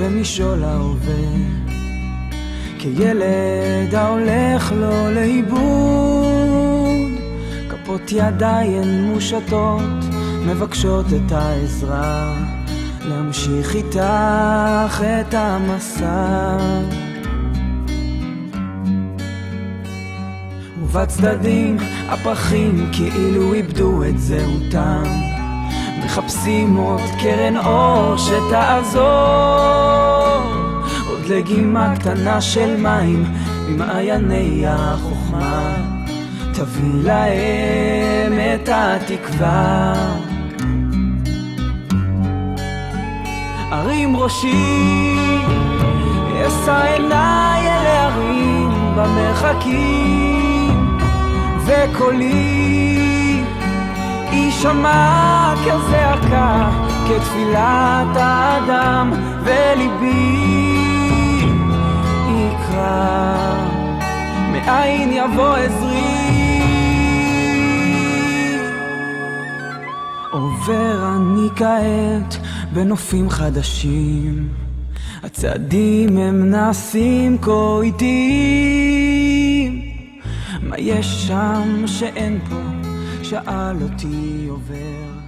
במשעול ההווה, כילד ההולך לו לאיבוד. כפות ידיים מושטות מבקשות את העזרה, להמשיך איתך את המסע. ובצדדים הפרחים כאילו איבדו את זהותם, מחפשים עוד קרן אור שתעזור, עוד לגימה קטנה של מים ממעייני החוכמה, תביא להם את התקווה. הרים ראשי, אשא עיניי אל ההרים במרחקים, וקולי יישמע כזעקה, כתפילת האדם, וליבי יקרא, מאין יבוא עזרי. עובר אני כעת בנופים חדשים, הצעדים הם נעשים כה איטיים. מה יש שם שאין פה? שאל אותי עובר.